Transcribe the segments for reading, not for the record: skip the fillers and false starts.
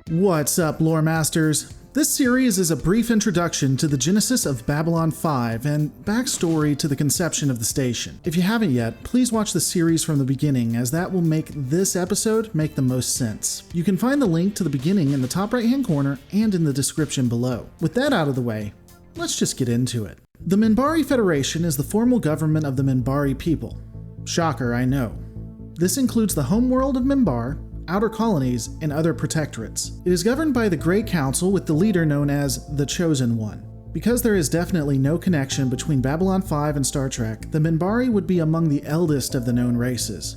What's up, lore masters? This series is a brief introduction to the genesis of Babylon 5 and backstory to the conception of the station. If you haven't yet, please watch the series from the beginning, as that will make this episode make the most sense. You can find the link to the beginning in the top right hand corner and in the description below. With that out of the way, let's just get into it. The Minbari Federation is the formal government of the Minbari people. Shocker, I know. This includes the homeworld of Minbar, outer colonies, and other protectorates. It is governed by the Great Council, with the leader known as the Chosen One. Because there is definitely no connection between Babylon 5 and Star Trek, the Minbari would be among the eldest of the known races.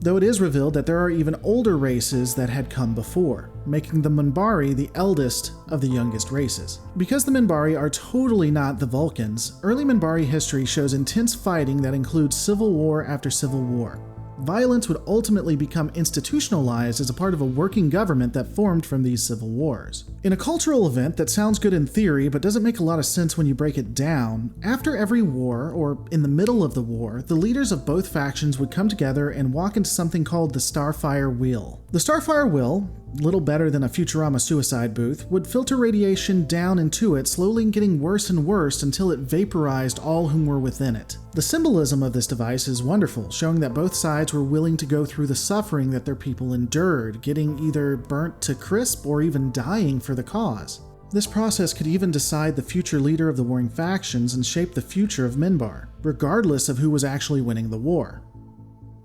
Though it is revealed that there are even older races that had come before, making the Minbari the eldest of the youngest races. Because the Minbari are totally not the Vulcans, early Minbari history shows intense fighting that includes civil war after civil war. Violence would ultimately become institutionalized as a part of a working government that formed from these civil wars. In a cultural event that sounds good in theory but doesn't make a lot of sense when you break it down, after every war, or in the middle of the war, the leaders of both factions would come together and walk into something called the Starfire Wheel. The Starfire Wheel, little better than a Futurama suicide booth, would filter radiation down into it, slowly getting worse and worse until it vaporized all whom were within it. The symbolism of this device is wonderful, showing that both sides were willing to go through the suffering that their people endured, getting either burnt to crisp or even dying for the cause. This process could even decide the future leader of the warring factions and shape the future of Minbar, regardless of who was actually winning the war.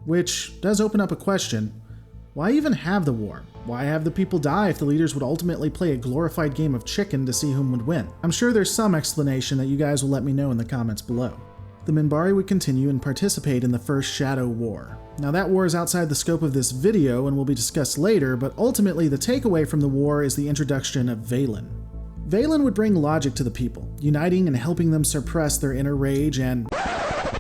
Which does open up a question: why even have the war? Why have the people die if the leaders would ultimately play a glorified game of chicken to see whom would win? I'm sure there's some explanation that you guys will let me know in the comments below. The Minbari would continue and participate in the First Shadow War. Now that war is outside the scope of this video and will be discussed later, but ultimately the takeaway from the war is the introduction of Valen. Valen would bring logic to the people, uniting and helping them suppress their inner rage and...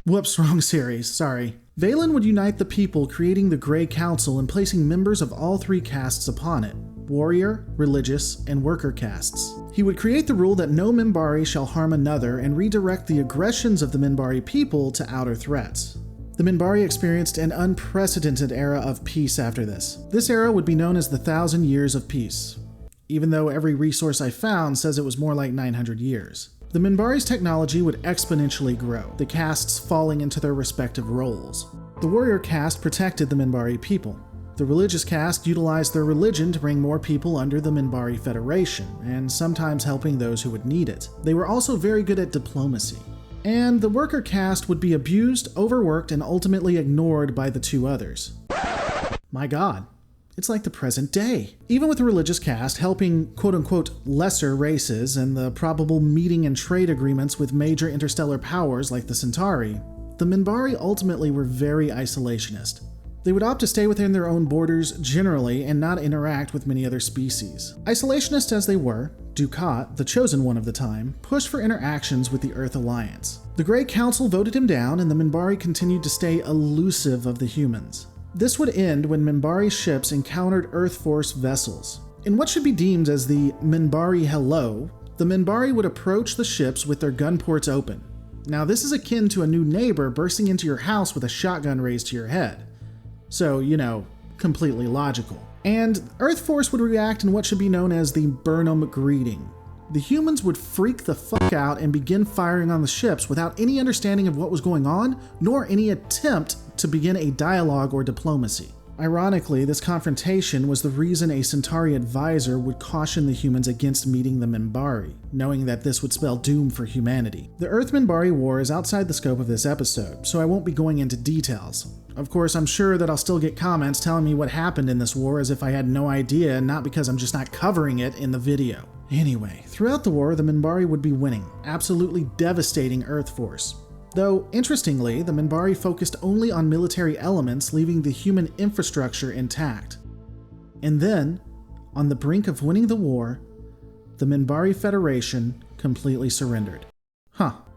Whoops, wrong series, sorry. Valen would unite the people, creating the Grey Council and placing members of all three castes upon it: warrior, religious, and worker castes. He would create the rule that no Minbari shall harm another and redirect the aggressions of the Minbari people to outer threats. The Minbari experienced an unprecedented era of peace after this. This era would be known as the 1,000 Years of Peace, even though every resource I found says it was more like 900 years. The Minbari's technology would exponentially grow, the castes falling into their respective roles. The warrior caste protected the Minbari people. The religious caste utilized their religion to bring more people under the Minbari Federation, and sometimes helping those who would need it. They were also very good at diplomacy. And the worker caste would be abused, overworked, and ultimately ignored by the two others. My god. It's like the present day. Even with the religious caste helping quote-unquote lesser races and the probable meeting and trade agreements with major interstellar powers like the Centauri, the Minbari ultimately were very isolationist. They would opt to stay within their own borders generally and not interact with many other species. Isolationist as they were, Dukat, the chosen one of the time, pushed for interactions with the Earth Alliance. The Great Council voted him down, and the Minbari continued to stay elusive of the humans. This would end when Minbari ships encountered Earth Force vessels. In what should be deemed as the Minbari Hello, the Minbari would approach the ships with their gun ports open. Now this is akin to a new neighbor bursting into your house with a shotgun raised to your head. So, you know, completely logical. And Earth Force would react in what should be known as the Burnham Greeting. The humans would freak the fuck out and begin firing on the ships without any understanding of what was going on, nor any attempt to begin a dialogue or diplomacy. Ironically, this confrontation was the reason a Centauri advisor would caution the humans against meeting the Minbari, knowing that this would spell doom for humanity. The Earth-Minbari War is outside the scope of this episode, so I won't be going into details. Of course, I'm sure that I'll still get comments telling me what happened in this war as if I had no idea, not because I'm just not covering it in the video. Anyway, throughout the war, the Minbari would be winning, absolutely devastating Earth Force. Though, interestingly, the Minbari focused only on military elements, leaving the human infrastructure intact. And then, on the brink of winning the war, the Minbari Federation completely surrendered.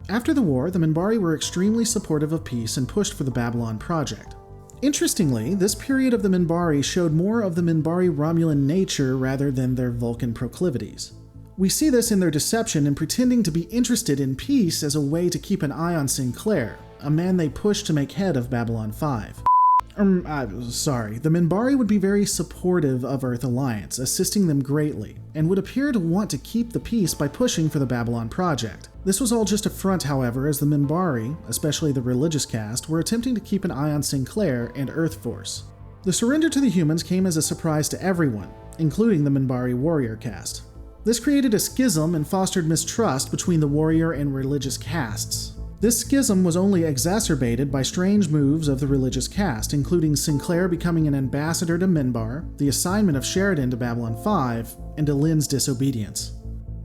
After the war, the Minbari were extremely supportive of peace and pushed for the Babylon Project. Interestingly, this period of the Minbari showed more of the Minbari Romulan nature rather than their Vulcan proclivities. We see this in their deception and pretending to be interested in peace as a way to keep an eye on Sinclair, a man they pushed to make head of Babylon 5. The Minbari would be very supportive of Earth Alliance, assisting them greatly, and would appear to want to keep the peace by pushing for the Babylon Project. This was all just a front, however, as the Minbari, especially the religious caste, were attempting to keep an eye on Sinclair and Earth Force. The surrender to the humans came as a surprise to everyone, including the Minbari warrior caste. This created a schism and fostered mistrust between the warrior and religious castes. This schism was only exacerbated by strange moves of the religious caste, including Sinclair becoming an ambassador to Minbar, the assignment of Sheridan to Babylon 5, and Delenn's disobedience.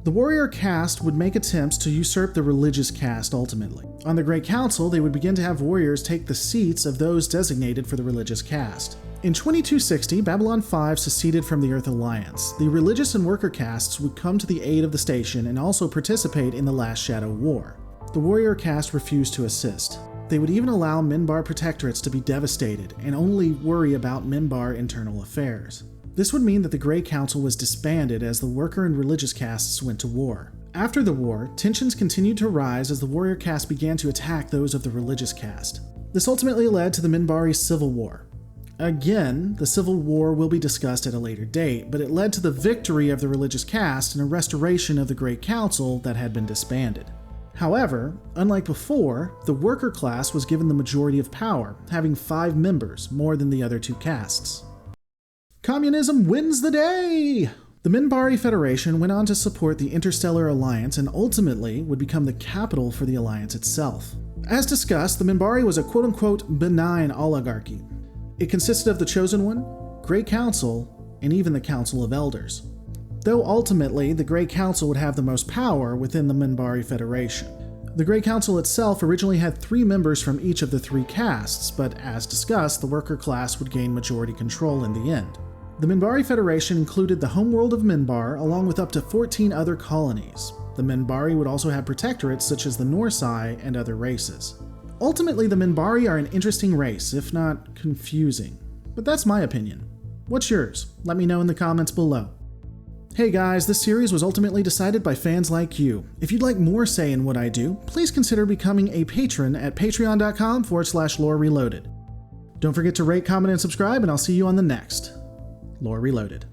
The warrior caste would make attempts to usurp the religious caste ultimately. On the Great Council, they would begin to have warriors take the seats of those designated for the religious caste. In 2260, Babylon 5 seceded from the Earth Alliance. The religious and worker castes would come to the aid of the station and also participate in the Last Shadow War. The warrior caste refused to assist. They would even allow Minbar protectorates to be devastated and only worry about Minbar internal affairs. This would mean that the Grey Council was disbanded as the worker and religious castes went to war. After the war, tensions continued to rise as the warrior caste began to attack those of the religious caste. This ultimately led to the Minbari Civil War. Again, the Civil War will be discussed at a later date, but it led to the victory of the religious caste and a restoration of the Great Council that had been disbanded. However, unlike before, the worker class was given the majority of power, having 5 members, more than the other 2 castes. Communism wins the day! The Minbari Federation went on to support the Interstellar Alliance and ultimately would become the capital for the Alliance itself. As discussed, the Minbari was a quote-unquote benign oligarchy. It consisted of the Chosen One, Great Council, and even the Council of Elders. Though ultimately, the Great Council would have the most power within the Minbari Federation. The Great Council itself originally had 3 members from each of the 3 castes, but as discussed, the worker class would gain majority control in the end. The Minbari Federation included the homeworld of Minbar, along with up to 14 other colonies. The Minbari would also have protectorates such as the Norsai and other races. Ultimately, the Minbari are an interesting race, if not confusing. But that's my opinion. What's yours? Let me know in the comments below. Hey guys, this series was ultimately decided by fans like you. If you'd like more say in what I do, please consider becoming a patron at patreon.com/Lore Reloaded. Don't forget to rate, comment, and subscribe, and I'll see you on the next Lore Reloaded.